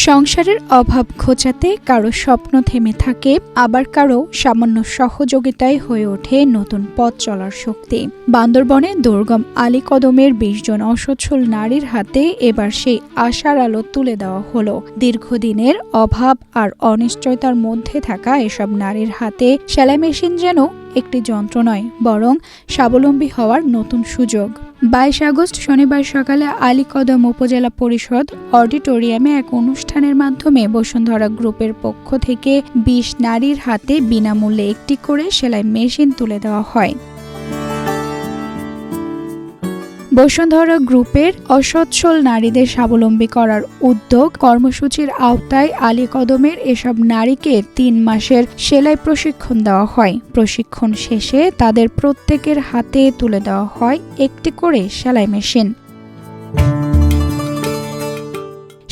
সংসারের অভাব ঘোচাতে কারো স্বপ্ন থেমে থাকে, আবার কারো সামান্য সহযোগিতায় হয়ে ওঠে নতুন পথ চলার শক্তি। বান্দরবনে দুর্গম আলীকদমের ২০ জন অসচ্ছল নারীর হাতে এবার সেই আশার আলো তুলে দেওয়া হলো। দীর্ঘদিনের অভাব আর অনিশ্চয়তার মধ্যে থাকা এসব নারীর হাতে সেলাই মেশিন যেন একটি যন্ত্র নয়, বরং স্বাবলম্বী হওয়ার নতুন সুযোগ। ২২ আগস্ট শনিবার সকালে আলীকদম উপজেলা পরিষদ অডিটোরিয়ামে এক অনুষ্ঠানের মাধ্যমে বসুন্ধরা গ্রুপের পক্ষ থেকে ২০ নারীর হাতে বিনামূল্যে একটি করে সেলাই মেশিন তুলে দেওয়া হয়। বসুন্ধরা গ্রুপের অসচ্ছল নারীদের স্বাবলম্বী করার উদ্যোগ কর্মসূচির আওতায় আলীকদমের এসব নারীকে ৩ মাসের সেলাই প্রশিক্ষণ দেওয়া হয়। প্রশিক্ষণ শেষে তাদের প্রত্যেকের হাতে তুলে দেওয়া হয় একটি করে সেলাই মেশিন।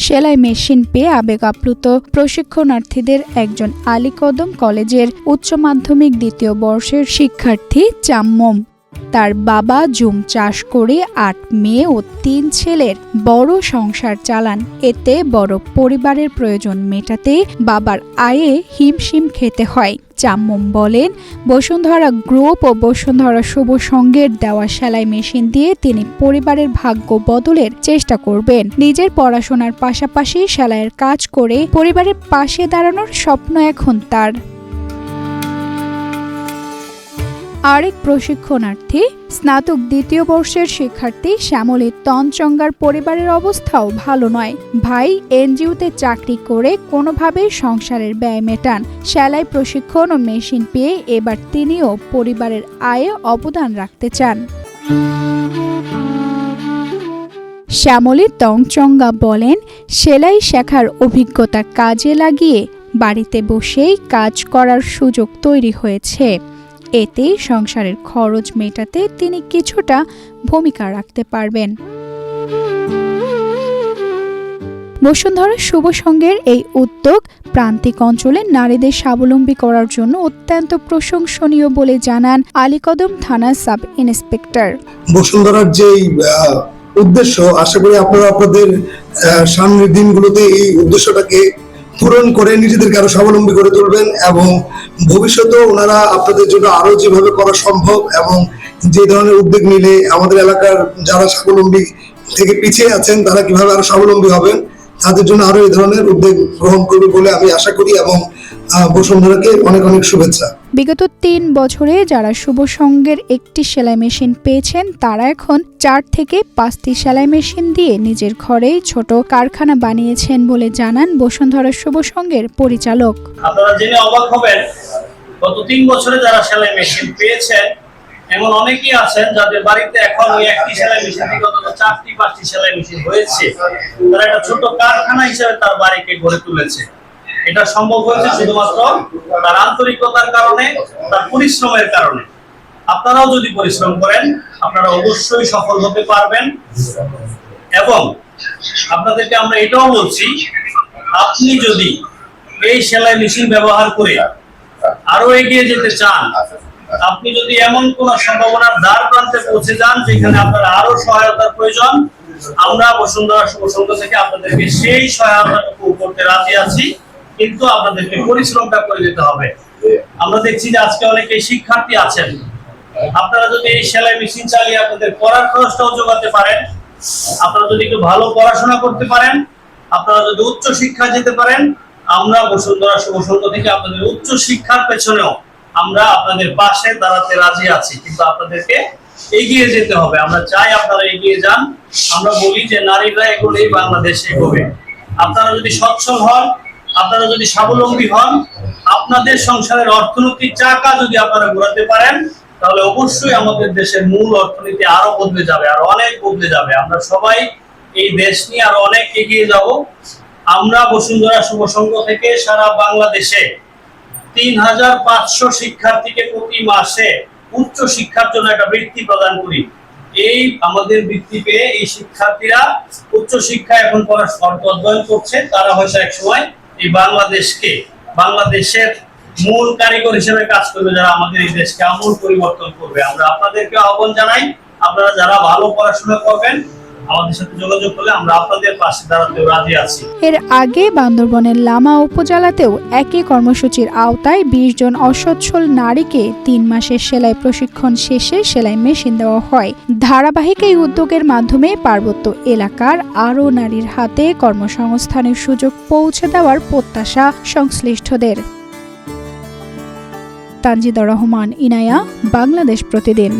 সেলাই মেশিন পেয়ে আবেগ আপ্লুত প্রশিক্ষণার্থীদের একজন আলীকদম কলেজের উচ্চ মাধ্যমিক ২য় বর্ষের শিক্ষার্থী চাম্মম। তার বাবা জুম চাষ করে ৮ মেয়ে ও ৩ ছেলের বড় সংসার চালান। এতে বড় পরিবারের প্রয়োজন মেটাতে বাবার আয়ে হিমশিম খেতে হয়। চাম্মম বলেন, বসুন্ধরা গ্রুপ ও বসুন্ধরা শুভ সংঘের দেওয়া সেলাই মেশিন দিয়ে তিনি পরিবারের ভাগ্য বদলের চেষ্টা করবেন। নিজের পড়াশোনার পাশাপাশি সেলাইয়ের কাজ করে পরিবারের পাশে দাঁড়ানোর স্বপ্ন এখন তার। আরেক প্রশিক্ষণার্থী স্নাতক ২য় বর্ষের শিক্ষার্থী শ্যামলী তনচঙ্গার পরিবারের অবস্থাও ভালো নয়। ভাই এনজিওতে চাকরি করে কোনোভাবে সংসারের ব্যয় মেটান। সেলাই প্রশিক্ষণ ও মেশিন পেয়ে এবার তিনিও পরিবারের আয়ে অবদান রাখতে চান। শ্যামলী তনচঙ্গা বলেন, সেলাই শেখার অভিজ্ঞতা কাজে লাগিয়ে বাড়িতে বসেই কাজ করার সুযোগ তৈরি হয়েছে। এতে সংসারের খরচ মেটাতে তিনি কিছুটা ভূমিকা রাখতে পারবেন। বসুন্ধরা শুভ সংঘের এই উদ্যোগ প্রান্তিক অঞ্চলের নারীদের স্বাবলম্বী করার জন্য অত্যন্ত প্রশংসনীয় বলে জানান আলীকদম থানা সাব ইন্সপেক্টর। বসুন্ধরার যে উদ্দেশ্য, আশা করি আপনারা আপনাদের সামনের দিনগুলোতে এই উদ্দেশ্যটাকে পূরণ করে নিজেদেরকে আরো স্বাবলম্বী করে তুলবেন এবং ভবিষ্যতেও ওনারা আপনাদের জন্য আরো যেভাবে করা সম্ভব এবং যে ধরনের উদ্যোগ নিলে আমাদের এলাকার যারা স্বাবলম্বী থেকে পিছিয়ে আছেন তারা কিভাবে আরো স্বাবলম্বী হবেন তাদের জন্য আরো এই ধরনের উদ্যোগ গ্রহণ করবে বলে আমি আশা করি এবং বসুন্ধরাকে অনেক অনেক শুভেচ্ছা। বিগত ৩ বছরে যারা শুভ সংঘের একটি সেলাই মেশিন পেয়েছেন তারা এখন ৪ থেকে ৫টি সেলাই মেশিন দিয়ে নিজের ঘরেই ছোট কারখানা বানিয়েছেন বলে জানান বসুন্ধরা শুভ সংঘের পরিচালক। আপনারা জেনে অবাক হবেন, গত ৩ বছরে যারা সেলাই মেশিন পেয়েছেন এমন অনেকেই আছেন যাদের বাড়িতে এখন ওই একটি সেলাই মেশিন থেকে অন্তত ৪টি ৫টি সেলাই মেশিন হয়েছে। তারা একটা ছোট কারখানা হিসেবে তার বাড়িকে গড়ে তুলেছে। এটা সম্ভব হয়েছে শুধুমাত্র তার আন্তরিকতার কারণে, তার পরিশ্রমের কারণে। আপনারাও যদি পরিশ্রম করেন আপনারা অবশ্যই সফল হতে পারবেন। এবং আপনাদেরকে আমরা এটাও বলছি, আপনি যদি এই সেলাই মেশিন ব্যবহার করে আরো এগিয়ে যেতে চান, আপনি যদি এমন কোন সম্ভাবনার দ্বার প্রান্তে পৌঁছে যান যেখানে আপনার আরো সহায়তার প্রয়োজন, আমরা বসুন্ধরা শুভ সংঘ থেকে আপনাদেরকে সেই সহায়তাটুকু করতে রাজি আছি, কিন্তু আপনাদেরকে পরিশ্রমটা করে যেতে হবে। আমরা দেখছি যে আজকে অনেকে শিক্ষার্থী আছেন, আপনারা যদি এই সেলাই মেশিন চালিয়ে আপনাদের পড়ার খরচটাও যোগাতে পারেন, আপনারা যদি একটু ভালো পড়াশোনা করতে পারেন, আপনারা যদি উচ্চ শিক্ষা যেতে পারেন, আমরা বসুন্ধরা শুভ সংঘ থেকে আপনাদের উচ্চ শিক্ষার পেছনেও আমরা আপনাদের পাশে দাঁড়াতে রাজি আছি। কিন্তু আপনাদেরকে এগিয়ে যেতে হবে। আমরা চাই আপনারা এগিয়ে যান। আমরা বলি যে নারীরা এগোলেই বাংলাদেশ এগোবে। আপনারা যদি সচ্ছল হন, আপনারা যদি স্বাবলম্বী হন, আপনাদের সংসারের অর্থনৈতিক চাকা যদি আপনারা ঘোরাতে পারেন, তাহলে অবশ্যই আমাদের দেশের মূল অর্থনীতি আরো বদলে যাবে, আরো অনেক বদলে যাবে। আমরা সবাই এই দেশ নিয়ে আরো অনেক এগিয়ে যাব। আমরা বসুন্ধরা শুভ সংঘ থেকে সারা বাংলাদেশে ৩৫০০ শিক্ষার্থীকে প্রতি মাসে উচ্চ শিক্ষার জন্য একটা বৃত্তি প্রদান করি। এই আমাদের বৃত্তি পেয়ে এই শিক্ষার্থীরা উচ্চ শিক্ষা এখন অধ্যয়ন করছে। তারা হয়তো এক সময় এই বাংলাদেশের মূল কারিগর হিসেবে কাজ করবে, যারা আমাদের এই দেশকে আমূল পরিবর্তন করবে। আমরা আপনাদেরকে আহ্বান জানাই, আপনারা যারা ভালো পড়াশোনা করবেন আমাদের সাথে যোগাযোগ করলে আমরা আপনাদের পাশে দাঁড়াতেও রাজি আছি। এর আগে বান্দরবনের লামা উপজেলাতেও একই কর্মসূচির আওতায় 20 জন অসচ্ছল নারীকে 3 মাসের সেলাই প্রশিক্ষণ শেষে সেলাই মেশিন দেওয়া হয়। ধারাবাহিক এই উদ্যোগের মাধ্যমে পার্বত্য এলাকার আরও নারীর হাতে কর্মসংস্থানের সুযোগ পৌঁছে দেওয়ার প্রত্যাশা সংশ্লিষ্টদের। তানজিদা রহমান, ইনায়া, বাংলাদেশ প্রতিদিন।